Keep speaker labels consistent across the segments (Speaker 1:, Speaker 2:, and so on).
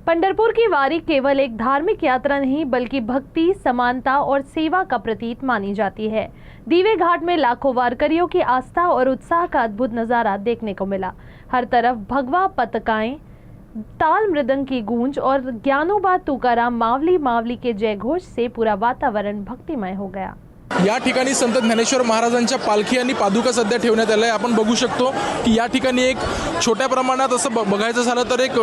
Speaker 1: पंढरपुर की वारी केवल एक धार्मिक यात्रा नहीं बल्कि भक्ति, समानता और सेवा का प्रतीक मानी जाती है। दीवे घाट में लाखों वारकरियों की आस्था और उत्साह का अद्भुत नज़ारा देखने को मिला। हर तरफ भगवा पताकाएं, ताल मृदंग की गूंज और ज्ञानोबा तुकाराम मावली मावली के जयघोष से पूरा वातावरण भक्तिमय हो गया।
Speaker 2: या ठिकाणी संत ज्ञानेश्वर महाराजांच्या पालखी आणि पादुका सध्या ठेवण्यात आल्या आहे। आपण बघू शकतो की या ठिकाणी एक छोट्या प्रमाणात असं बघायचं झालं तर एक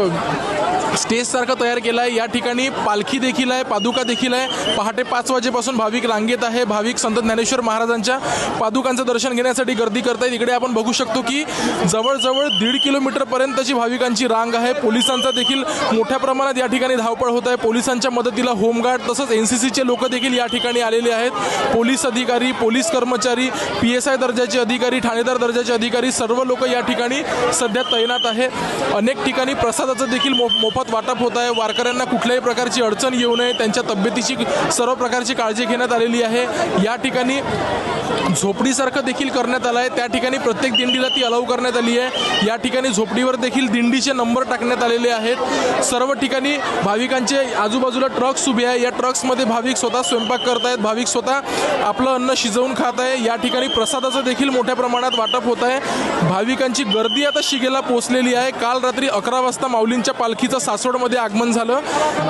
Speaker 2: स्टेज सारखं तयार केलं आहे। या ठिकाणी पालखी देखील आहे, पादुका देखील आहे। पहाटे 5 वाजेपासून भाविक रांगेत आहे। भाविक संत ज्ञानेश्वर महाराजांच्या पादुकांचं दर्शन घेण्यासाठी गर्दी करतायत। इकडे आपण बघू शकतो की जवळजवळ 1.5 किलोमीटर पर्यंतची भाविकांची रांग आहे। पोलिसांचा देखील मोठ्या प्रमाणात या ठिकाणी धावपळ होत आहे। पोलिसांच्या मदतीला होमगार्ड तसंच एनसीसीचे लोक देखील या ठिकाणी आलेले आहेत। पोलीस अधिकारी, पोलीस कर्मचारी, PSI दर्जाचे अधिकारी, ठाणेदार दर्जाचे अधिकारी सर्व लोक या ठिकाणी सध्या तैनात आहे। अनेक ठिकाणी प्रसादाचं देखील मोफत वाटप होत आहे। वारकऱ्यांना कुठल्याही प्रकारची अडचण येऊ नये त्यांच्या तब्येतीची सर्व प्रकारची काळजी घेण्यात आलेली आहे। या ठिकाणी झोपडीसारखं देखील करण्यात आलं आहे। त्या ठिकाणी प्रत्येक दिंडीला ती अलाउ करण्यात आली आहे। या ठिकाणी झोपडीवर देखील दिंडीचे नंबर टाकण्यात आलेले आहेत। सर्व ठिकाणी भाविकांचे आजूबाजूला ट्रक्स उभे आहे। या ट्रक्समध्ये भाविक स्वतः स्वयंपाक करत आहेत, भाविक स्वतः आपलं अन्न शिजवून खात आहे। या ठिकाणी प्रसादाचं देखील मोठ्या प्रमाणात वाटप होत आहे। भाविकांची गर्दी आता शिगेला पोहोचलेली आहे। काल रात्री 11 वाजता माऊलींच्या पालखीचं सासवडमध्ये आगमन झालं,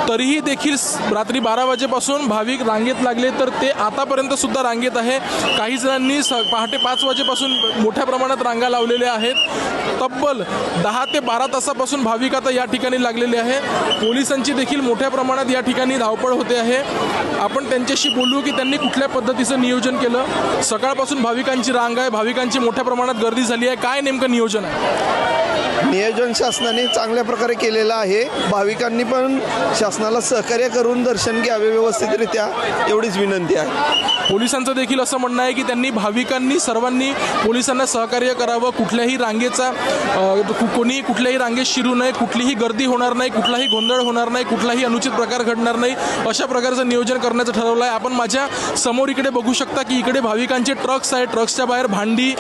Speaker 2: तरीही देखील रात्री 12 वाजेपासून भाविक रांगेत लागले, तर ते आतापर्यंत सुद्धा रांगेत आहे। काही जणांनी पहाटे 5 वाजेपासून मोठ्या प्रमाणात रांगा लावलेल्या आहेत। तब्बल 10 ते 12 तासापासून भाविक आता या ठिकाणी लागलेले आहे। पोलिसांची देखील मोठ्या प्रमाणात या ठिकाणी धावपळ होते आहे। आपण त्यांच्याशी बोलू की त्यांनी कुठल्या पद्धतीचं नियोजन केलं। सकाळपासून भाविकांची रांग आहे, भाविकांची मोठ्या प्रमाणात गर्दी झाली आहे। काय नेमकं नियोजन आहे?
Speaker 3: नियोजन शासनाने चांगल्या प्रकारे केलेलं आहे। भाविकांनी पण शासनाला सहकार्य करून दर्शन घ्यावे व्यवस्थितरित्या, एवढीच विनंती आहे।
Speaker 2: पोलिसांचं देखील असं म्हणणं आहे की त्यांनी भाविकांनी सर्वांनी पोलिसांना सहकार्य करावं। कुठल्याही रांगेचा कोणी कुठल्याही रांगेत शिरू नये, कुठलीही गर्दी होणार नाही, कुठलाही गोंधळ होणार नाही, कुठलाही अनुचित प्रकार घडणार नाही, अशा प्रकारचं नियोजन करण्याचं ठरवलं आहे। आपण माझ्या समोर इकडे बघू शकता की इकडे भाविकांचे ट्रक्स आहेत। ट्रक्सच्या बाहेर भांडी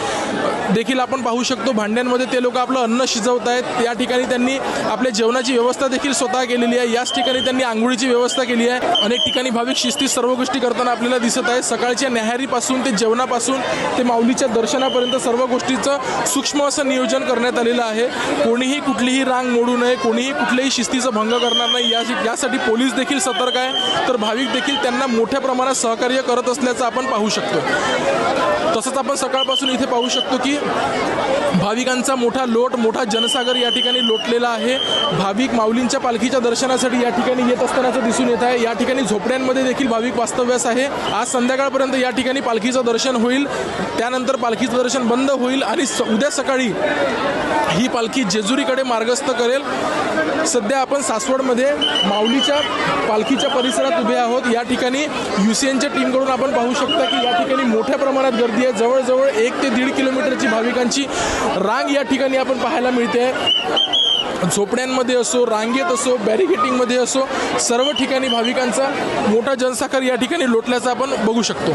Speaker 2: देखील आपण पाहू शकतो। भांड्यांमध्ये ते लोक आपलं अन्न शिजवत आहेत। या ठिकाणी त्यांनी आपल्या जेवणाची व्यवस्था देखील स्वतः केलेली आहे। याच ठिकाणी त्यांनी आंघोळीची व्यवस्था केली आहे। अनेक ठिकाणी भाविक शिस्तीत सर्व गोष्टी करताना आपल्याला दिसत आहे। सकाळच्या न्याहारीपासून ते जेवणापासून ते माऊलीच्या दर्शनापर्यंत सर्व गोष्टीचं सूक्ष्म असं नियोजन करण्यात आलेलं आहे। कोणीही कुठलीही रांग मोडू नये, कोणीही कुठल्याही शिस्तीचं भंग करणार नाही, यासाठी पोलीस देखील सतर्क आहे। तर भाविक देखील त्यांना मोठ्या प्रमाणात सहकार्य करत असल्याचं आपण पाहू शकतो। तसंच आपण सकाळपासून इथे पाहू शकतो की भाविकांचा मोठा जनसागर या ठिकाणी लोटलेला आहे। भाविक माऊलींच्या पालखीच्या दर्शनासाठी या ठिकाणी येत असतानाचं दिसून येत आहे। या ठिकाणी झोपड्यांमध्ये देखील भाविक वास्तव्यास आहे। आज संध्याकाळपर्यंत या ठिकाणी पालखीचं दर्शन होईल, त्यानंतर पालखीचं दर्शन बंद होईल आणि उद्या सकाळी ही पालखी जेजुरीकडे मार्गस्थ करेल। सध्या आपण सासवडमध्ये माऊलीच्या पालखीच्या परिसरात उभे आहोत। या ठिकाणी UCNच्या टीमकडून आपण पाहू शकता की या ठिकाणी मोठ्या प्रमाणात गर्दी आहे। जवळजवळ 1 ते 1.5 किलोमीटरची भाविकांची रांग या ठिकाणी आपण पाहायला मिळते। झोपड्यांमध्ये असो, रांगेत असो, बॅरिकेटिंगमध्ये असो, सर्व ठिकाणी भाविकांचा मोठा जनसागर या ठिकाणी लोटल्याचं आपण बघू शकतो।